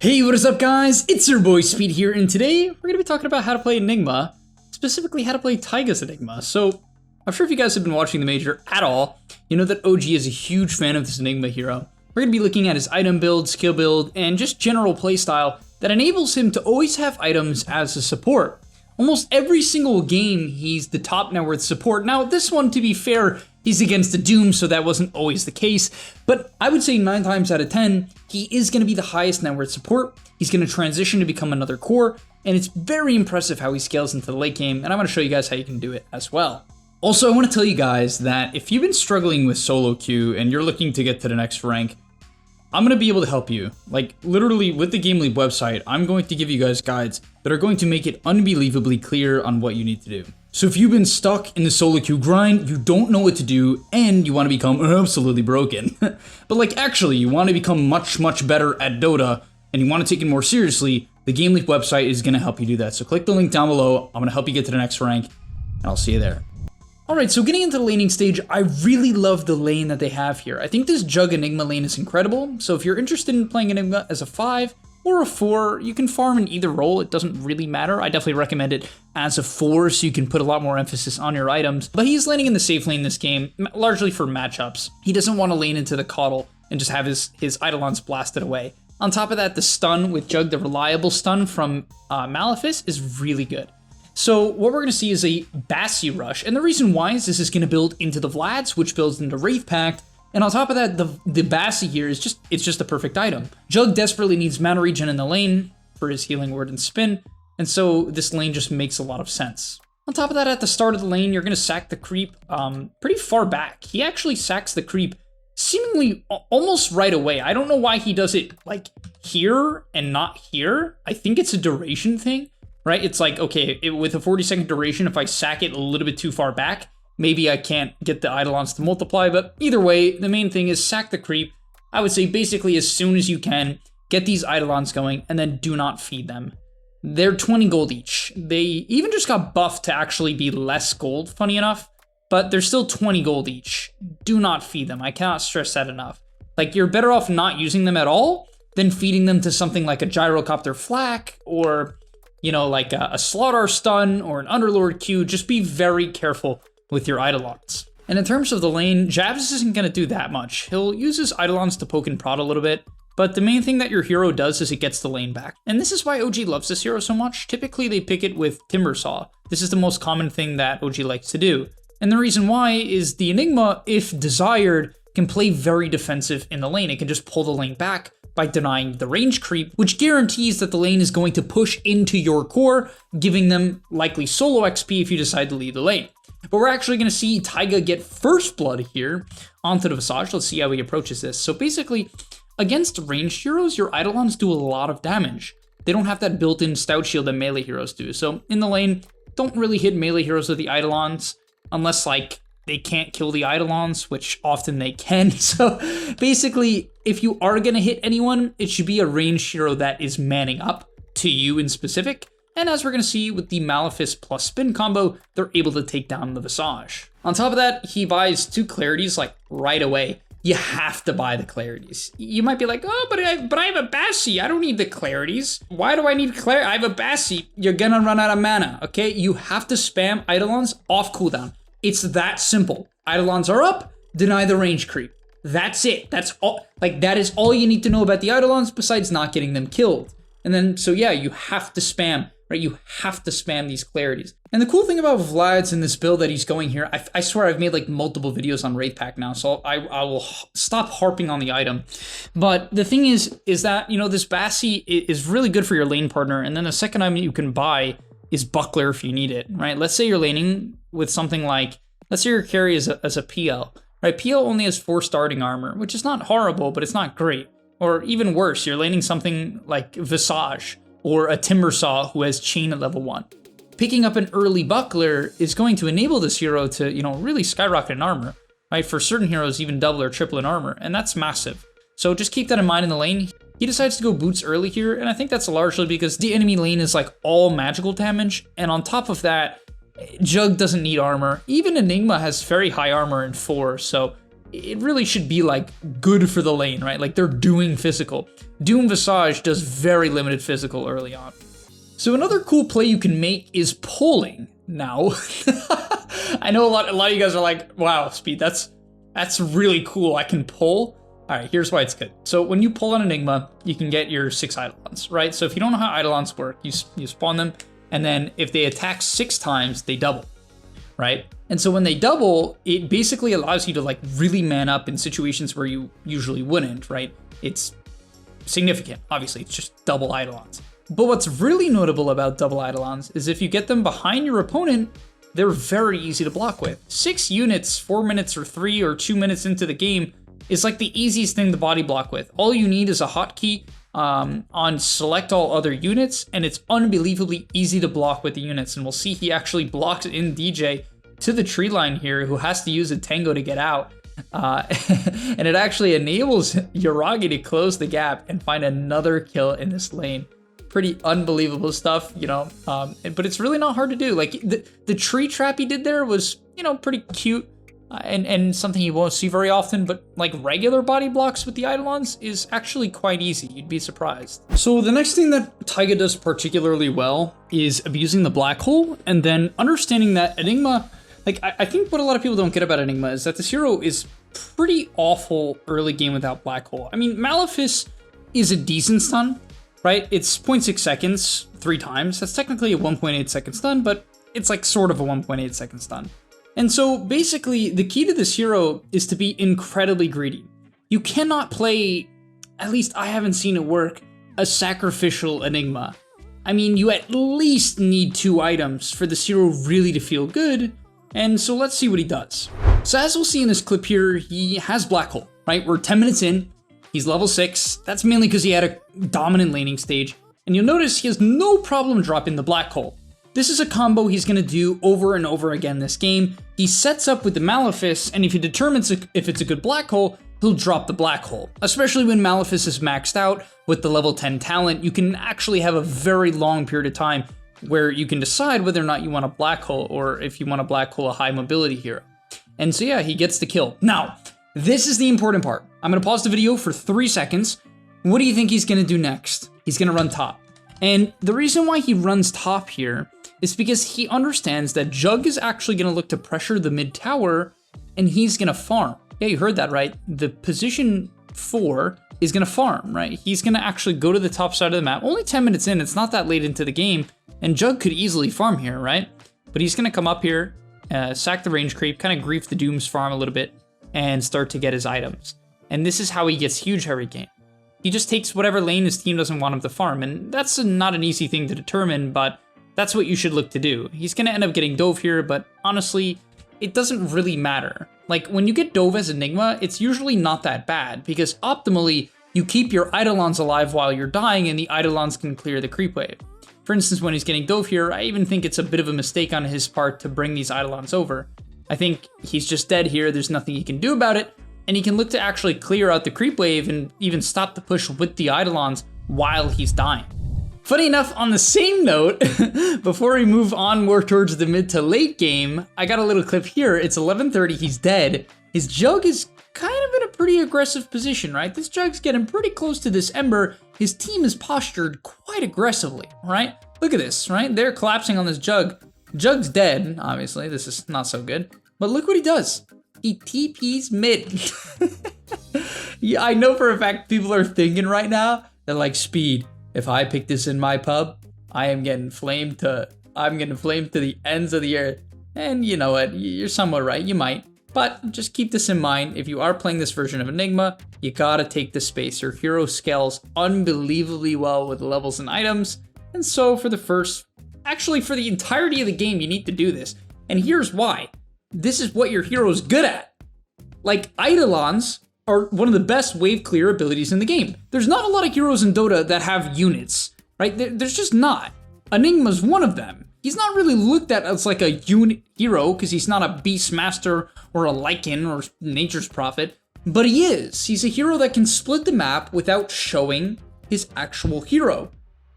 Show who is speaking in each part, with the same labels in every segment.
Speaker 1: Hey, what is up guys? It's your boy Speed here, and today we're going to be talking about how to play Enigma, specifically how to play Taiga's Enigma. So, I'm sure if you guys have been watching the Major at all, you know that OG is a huge fan of this Enigma hero. We're going to be looking at his item build, skill build, and just general playstyle that enables him to always have items as a support. Almost every single game, he's the top net worth support. Now, this one, to be fair, he's against the Doom, so that wasn't always the case. But I would say 9 times out of 10, he is going to be the highest net worth support. He's going to transition to become another core, and it's very impressive how he scales into the late game, and I'm going to show you guys how you can do it as well. Also, I want to tell you guys that if you've been struggling with solo queue and you're looking to get to the next rank, I'm going to be able to help you. Like, literally, with the GameLeap website, I'm going to give you guys guides that are going to make it unbelievably clear on what you need to do. So if you've been stuck in the solo queue grind, you don't know what to do, and you want to become absolutely broken, but like actually, you want to become much better at Dota, and you want to take it more seriously, the GameLeap website is going to help you do that. So click the link down below, I'm going to help you get to the next rank, and I'll see you there. Alright, so getting into the laning stage, I really love the lane that they have here. I think this Jug Enigma lane is incredible, so if you're interested in playing Enigma as a 5 or a 4, you can farm in either role, it doesn't really matter. I definitely recommend it as a 4 so you can put a lot more emphasis on your items. But he's laning in the safe lane this game, largely for matchups. He doesn't want to lane into the Coddle and just have his Eidolons blasted away. On top of that, the stun with Jug, the reliable stun from Malefice, is really good. So what we're going to see is a Bassi Rush, and the reason why is this is going to build into the Vlads, which builds into Wraith Pact, and on top of that, the Bassi here is just the perfect item. Jug desperately needs mana regen in the lane for his healing word and spin, and so this lane just makes a lot of sense. On top of that, at the start of the lane, you're going to sack the creep pretty far back. He actually sacks the creep seemingly almost right away. I don't know why he does it like here and not here. I think it's a duration thing. Right? It's like, okay, with a 40-second duration, if I sack it a little bit too far back, maybe I can't get the Eidolons to multiply, but either way, the main thing is sack the creep. I would say basically as soon as you can, get these Eidolons going, and then do not feed them. They're 20 gold each. They even just got buffed to actually be less gold, funny enough, but they're still 20 gold each. Do not feed them. I cannot stress that enough. Like, you're better off not using them at all than feeding them to something like a Gyrocopter Flak, or you know, like a Slaughter stun or an Underlord Q. Just be very careful with your Eidolons. And in terms of the lane, Javs isn't going to do that much. He'll use his Eidolons to poke and prod a little bit, but the main thing that your hero does is it gets the lane back. And this is why OG loves this hero so much. Typically, they pick it with Timbersaw. This is the most common thing that OG likes to do. And the reason why is the Enigma, if desired, can play very defensive in the lane. It can just pull the lane back by denying the range creep, which guarantees that the lane is going to push into your core, giving them likely solo XP if you decide to leave the lane. But we're actually going to see Taiga get first blood here onto the Visage. Let's see how he approaches this. So basically, against ranged heroes, your Eidolons do a lot of damage. They don't have that built-in stout shield that melee heroes do. So in the lane, don't really hit melee heroes with the Eidolons, unless like they can't kill the Eidolons, which often they can. So basically, if you are going to hit anyone, it should be a ranged hero that is manning up to you in specific. And as we're going to see with the Malefice plus spin combo, they're able to take down the Visage. On top of that, he buys 2 Clarities like right away. You have to buy the Clarities. You might be like, oh, but I have a Bassi. I don't need the Clarities. Why do I need Clarity? I have a Bassi. You're going to run out of mana, okay? You have to spam Eidolons off cooldown. It's that simple. Eidolons are up, deny the range creep. That's it. That's all. Like, that is all you need to know about the Eidolons besides not getting them killed. And then, so yeah, you have to spam, right? You have to spam these Clarities. And the cool thing about Vlad's in this build that he's going here, I swear I've made like multiple videos on Wraith Pact now, so I will stop harping on the item. But the thing is that, you know, this Bassi is really good for your lane partner, and then the second item you can buy is Buckler if you need it, right? Let's say you're laning with something like, let's say your carry as a PL, right? PL only has 4 starting armor, which is not horrible, but it's not great. Or even worse, you're laning something like Visage or a Timbersaw who has chain at level 1. Picking up an early Buckler is going to enable this hero to, you know, really skyrocket in armor, right? For certain heroes, even double or triple in armor, and that's massive. So just keep that in mind in the lane. He decides to go boots early here, and I think that's largely because the enemy lane is like all magical damage, and on top of that, Jug doesn't need armor. Even Enigma has very high armor in 4, so it really should be like good for the lane, right? Like they're doing physical. Doom Visage does very limited physical early on. So another cool play you can make is pulling. Now, I know a lot of you guys are like, wow, Speed, that's really cool. I can pull. All right, here's why it's good. So when you pull on Enigma, you can get your 6 Eidolons, right? So if you don't know how Eidolons work, you spawn them, and then if they attack 6 times, they double, right? And so when they double, it basically allows you to like really man up in situations where you usually wouldn't, right? It's significant, obviously, it's just double Eidolons. But what's really notable about double Eidolons is if you get them behind your opponent, they're very easy to block with. 6 units, 4 minutes or 3 or 2 minutes into the game is like the easiest thing to body block with. All you need is a hotkey on select all other units, and it's unbelievably easy to block with the units. And we'll see he actually blocks in DJ to the tree line here, who has to use a tango to get out. And it actually enables Yoragi to close the gap and find another kill in this lane. Pretty unbelievable stuff, you know, but it's really not hard to do. Like the tree trap he did there was, you know, pretty cute and something you won't see very often, but like regular body blocks with the Eidolons is actually quite easy. You'd be surprised. So the next thing that Taiga does particularly well is abusing the black hole and then understanding that Enigma, like I think what a lot of people don't get about Enigma is that this hero is pretty awful early game without black hole. I mean, Malefice is a decent stun, right? It's 0.6 seconds 3 times. That's technically a 1.8 second stun, but it's like sort of a 1.8 second stun. And so basically the key to this hero is to be incredibly greedy. You cannot play, at least I haven't seen it work, a sacrificial Enigma. I mean, you at least need 2 items for this hero really to feel good. And so let's see what he does. So as we'll see in this clip here, he has black hole, right? We're 10 minutes in. He's level 6. That's mainly because he had a dominant laning stage. And you'll notice he has no problem dropping the black hole. This is a combo he's going to do over and over again this game. He sets up with the Malefice, and if he determines if it's a good black hole, he'll drop the black hole. Especially when Malefice is maxed out with the level 10 talent, you can actually have a very long period of time where you can decide whether or not you want a black hole or if you want a black hole, a high mobility hero. And so yeah, he gets the kill. Now, this is the important part. I'm gonna pause the video for 3 seconds. What do you think he's gonna do next? He's gonna run top. And the reason why he runs top here is because he understands that Jug is actually gonna look to pressure the mid tower and he's gonna farm. Yeah, you heard that right. The position 4 is gonna farm, right? He's gonna actually go to the top side of the map. Only 10 minutes in, it's not that late into the game, and Jug could easily farm here, right? But he's gonna come up here, sack the range creep, kind of grief the Doom's farm a little bit, and start to get his items. And this is how he gets huge every game. He just takes whatever lane his team doesn't want him to farm, and that's not an easy thing to determine, but that's what you should look to do. He's gonna end up getting Dove here, but honestly, it doesn't really matter. Like, when you get Dove as Enigma, it's usually not that bad, because optimally, you keep your Eidolons alive while you're dying, and the Eidolons can clear the creep wave. For instance, when he's getting Dove here, I even think it's a bit of a mistake on his part to bring these Eidolons over. I think he's just dead here, there's nothing he can do about it, and he can look to actually clear out the creep wave and even stop the push with the Eidolons while he's dying. Funny enough, on the same note, before we move on more towards the mid to late game, I got a little clip here. It's 11:30, he's dead. His Jug is kind of in a pretty aggressive position, right? This Jug's getting pretty close to this Ember. His team is postured quite aggressively, right? Look at this, right? They're collapsing on this Jug. Jug's dead, obviously. This is not so good. But look what he does. He TP's mid. Yeah, I know for a fact people are thinking right now, they're like, Speed, if I pick this in my pub, I'm getting flamed to the ends of the earth. And you know what, you're somewhat right, you might. But just keep this in mind, if you are playing this version of Enigma, you gotta take the space. Your hero scales unbelievably well with levels and items. And so for the entirety of the game, you need to do this. And here's why. This is what your hero's good at. Like, Eidolons are one of the best wave clear abilities in the game. There's not a lot of heroes in Dota that have units, right? There's just not. Enigma's one of them. He's not really looked at as like a unit hero because he's not a Beastmaster or a Lycan or Nature's Prophet, but he is. He's a hero that can split the map without showing his actual hero.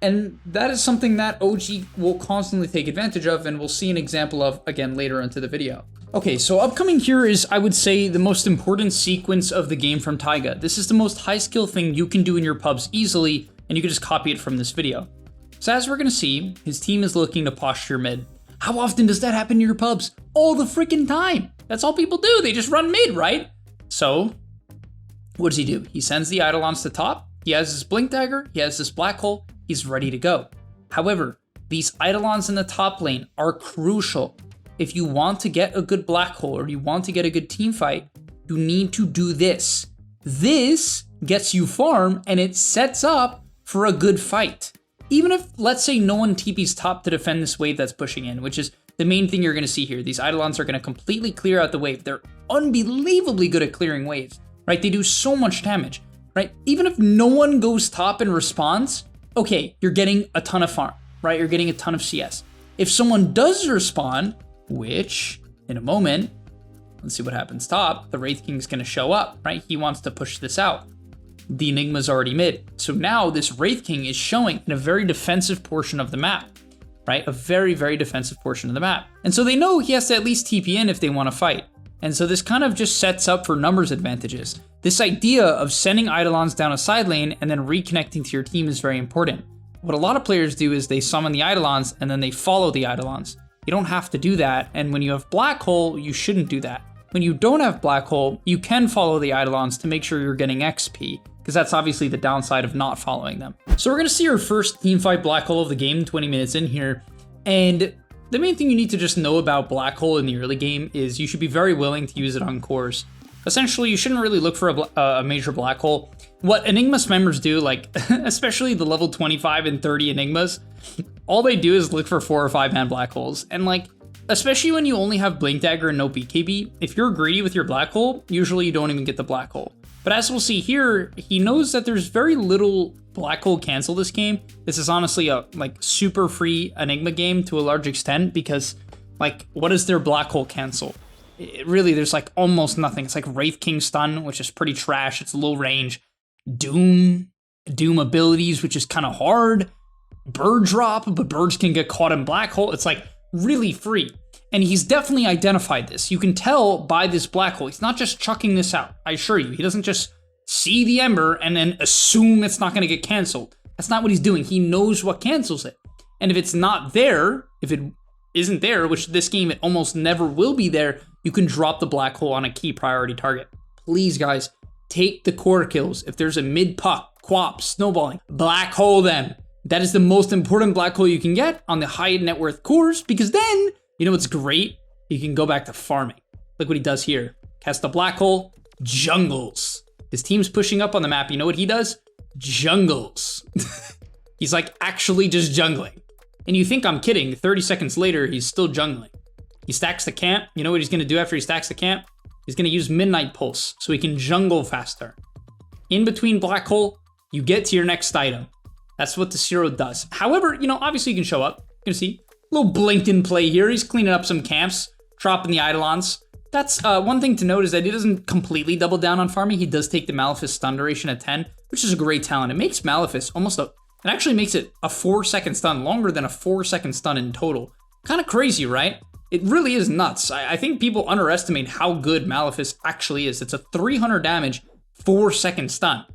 Speaker 1: And that is something that OG will constantly take advantage of, and we'll see an example of again later into the video. Okay, so upcoming here is, I would say, the most important sequence of the game from Taiga. This is the most high skill thing you can do in your pubs easily, and you can just copy it from this video. So as we're gonna see, his team is looking to posture mid. How often does that happen in your pubs? All the freaking time. That's all people do. They just run mid, right? So what does he do? He sends the Eidolons to top. He has his blink dagger. He has this black hole. He's ready to go. However, these Eidolons in the top lane are crucial. If you want to get a good black hole or you want to get a good team fight, you need to do this. This gets you farm and it sets up for a good fight. Even if, let's say, no one TP's top to defend this wave that's pushing in, which is the main thing you're going to see here. These Eidolons are going to completely clear out the wave. They're unbelievably good at clearing waves, right? They do so much damage, right? Even if no one goes top and responds, okay, you're getting a ton of farm, right? You're getting a ton of CS. If someone does respond, which in a moment, let's see what happens top, the Wraith King's going to show up, right? He wants to push this out. The Enigma's already mid. So now this Wraith King is showing in a very defensive portion of the map, right? A very, very defensive portion of the map. And so they know he has to at least TP in if they want to fight. And so this kind of just sets up for numbers advantages. This idea of sending Eidolons down a side lane and then reconnecting to your team is very important. What a lot of players do is they summon the Eidolons and then they follow the Eidolons. You don't have to do that. And when you have Black Hole, you shouldn't do that. When you don't have Black Hole, you can follow the Eidolons to make sure you're getting XP, because that's obviously the downside of not following them. So we're gonna see our first teamfight Black Hole of the game, 20 minutes in here. And the main thing you need to just know about Black Hole in the early game is you should be very willing to use it on cores. Essentially, you shouldn't really look for a major Black Hole. What Enigma members do, like especially the level 25 and 30 Enigmas, all they do is look for 4 or 5 man Black Holes. And like, especially when you only have Blink Dagger and no BKB, if you're greedy with your Black Hole, usually you don't even get the Black Hole. But as we'll see here, he knows that there's very little Black Hole cancel this game. This is honestly a like super free Enigma game to a large extent, because like, what is their Black Hole cancel? Really, there's like almost nothing. It's like Wraith King stun, which is pretty trash. It's low range. Doom abilities, which is kind of hard. Bird drop, but birds can get caught in Black Hole. It's like really free. And he's definitely identified this. You can tell by this Black Hole. He's not just chucking this out. I assure you, he doesn't just see the Ember and then assume it's not going to get canceled. That's not what he's doing. He knows what cancels it. And if it's not there, if it isn't there, which this game it almost never will be there, you can drop the Black Hole on a key priority target. Please, guys, take the core kills. If there's a mid puck, quap, snowballing, Black Hole them. That is the most important Black Hole you can get on the high net worth cores, because then, you know what's great? You can go back to farming. Look what he does here. Cast the Black Hole, jungles. His team's pushing up on the map. You know what he does? Jungles. He's like actually just jungling. And you think I'm kidding. 30 seconds later, he's still jungling. He stacks the camp. You know what he's going to do after he stacks the camp? He's going to use Midnight Pulse so he can jungle faster. In between Black Hole, you get to your next item. That's what the Zero does. However, you know, obviously you can show up. You can see a little blinked in play here. He's cleaning up some camps, dropping the Eidolons. That's one thing to note is that he doesn't completely double down on farming. He does take the Malefice stun duration at 10, which is a great talent. It makes Malefice it actually makes it a 4-second stun, longer than a 4-second stun in total. Kind of crazy, right? It really is nuts. I think people underestimate how good Malefice actually is. It's a 300 damage, 4-second stun.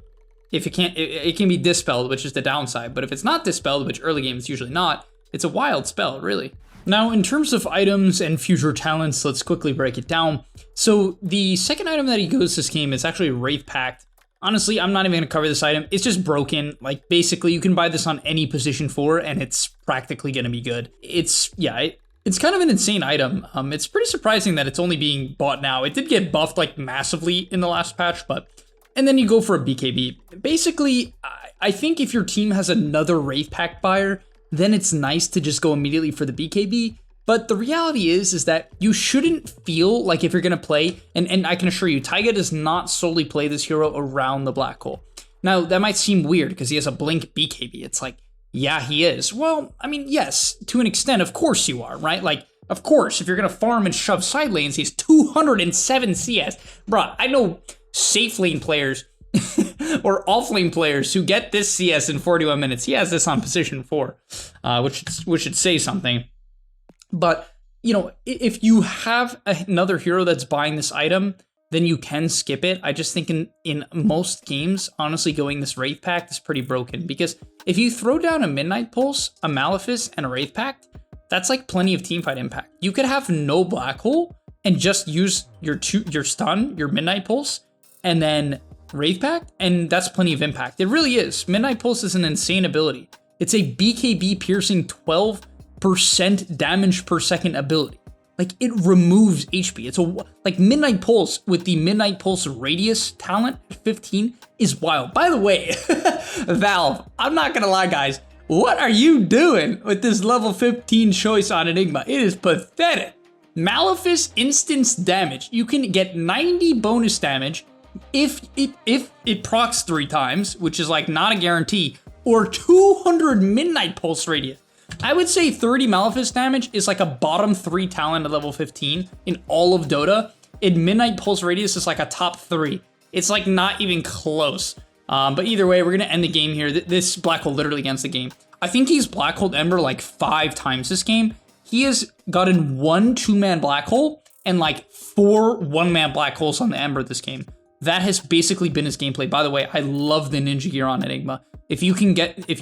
Speaker 1: If it can be dispelled, which is the downside. But if it's not dispelled, which early game it's usually not, it's a wild spell, really. Now, in terms of items and future talents, let's quickly break it down. So the second item that he goes this game is actually Wraith Pact. Honestly, I'm not even gonna cover this item. It's just broken. Like, basically, you can buy this on any position 4, and it's practically gonna be good. It's kind of an insane item. It's pretty surprising that it's only being bought now. It did get buffed like massively in the last patch, and then you go for a BKB. Basically, I think if your team has another Wraith Pact buyer, then it's nice to just go immediately for the BKB. But the reality is that you shouldn't feel like if you're gonna play, and I can assure you, Taiga does not solely play this hero around the Black Hole. Now, that might seem weird because he has a blink BKB. It's like, yeah, he is. Well, I mean, yes, to an extent, of course you are, right? Like, of course, if you're gonna farm and shove side lanes, he's 207 CS. Bruh, I know safe lane players or offlane players who get this CS in 41 minutes. He has this on position 4, which should say something. But, you know, if you have another hero that's buying this item, then you can skip it. I just think in most games, honestly, going this Wraith Pact is pretty broken. Because if you throw down a Midnight Pulse, a Malefice, and a Wraith Pact, that's like plenty of teamfight impact. You could have no Black Hole and just use your stun, your Midnight Pulse, and then Wraith Pact, and that's plenty of impact. It really is. Midnight Pulse is an insane ability. It's a BKB piercing 12% damage per second ability. Like, it removes HP. It's like Midnight Pulse with the Midnight Pulse radius talent at 15 is wild. By the way, Valve, I'm not gonna lie, guys. What are you doing with this level 15 choice on Enigma? It is pathetic. Malefice instance damage. You can get 90 bonus damage if it procs 3 times, which is like not a guarantee, or 200 Midnight Pulse radius. I would say 30 Malefice damage is like a bottom 3 talent at level 15 in all of Dota. In Midnight Pulse radius is like a top 3. It's like not even close. But either way, we're gonna end the game here. This Black Hole literally ends the game. I think he's Black Holed Ember like 5 times this game. He has gotten 1 2-man Black Hole and like 4 1-man Black Holes on the Ember this game. That has basically been his gameplay. By the way, I love the ninja gear on Enigma. If you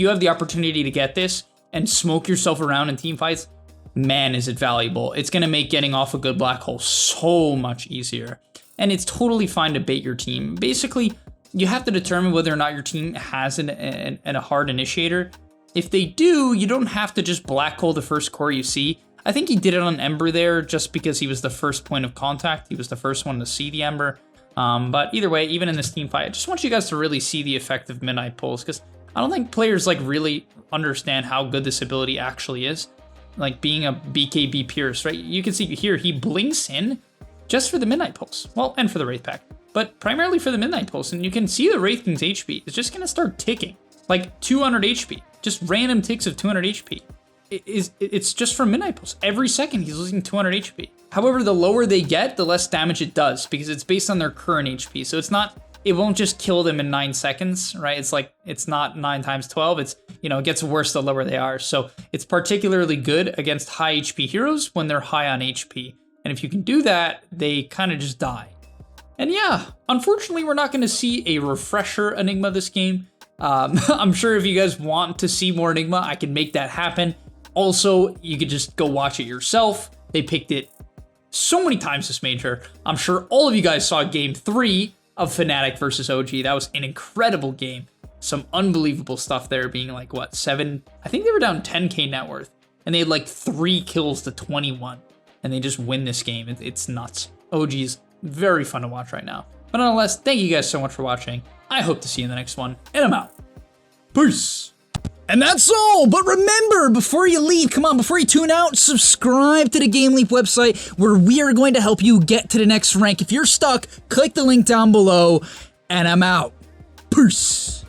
Speaker 1: have the opportunity to get this and smoke yourself around in team fights, man, is it valuable. It's gonna make getting off a good Black Hole so much easier. And it's totally fine to bait your team. Basically, you have to determine whether or not your team has a hard initiator. If they do, you don't have to just Black Hole the first core you see. I think he did it on Ember there just because he was the first point of contact. He was the first one to see the Ember. But either way, even in this team fight, I just want you guys to really see the effect of Midnight Pulse, because I don't think players like really understand how good this ability actually is. Like being a BKB Pierce, right? You can see here, he blinks in just for the Midnight Pulse. Well, and for the Wraith Pact, but primarily for the Midnight Pulse. And you can see the Wraith King's HP is just gonna start ticking, like 200 HP, just random ticks of 200 HP. It's just from Midnight Pulse. Every second he's losing 200 HP. However, the lower they get, the less damage it does, because it's based on their current HP. So it won't just kill them in 9 seconds, right? It's not 9 times 12. It's, it gets worse the lower they are. So it's particularly good against high HP heroes when they're high on HP. And if you can do that, they kind of just die. And yeah, unfortunately, we're not going to see a refresher Enigma this game. I'm sure if you guys want to see more Enigma, I can make that happen. Also, you could just go watch it yourself. They picked it so many times this major. I'm sure all of you guys saw game 3 of Fnatic versus OG. That was an incredible game. Some unbelievable stuff there, being like, what, 7? I think they were down 10k net worth, and they had like 3 kills to 21, and they just win this game. It's nuts. OG is very fun to watch right now. But nonetheless, thank you guys so much for watching. I hope to see you in the next one, and I'm out. Peace.
Speaker 2: And that's all, but remember, before you leave, before you tune out, subscribe to the GameLeap website, where we are going to help you get to the next rank. If you're stuck, click the link down below, and I'm out. Peace.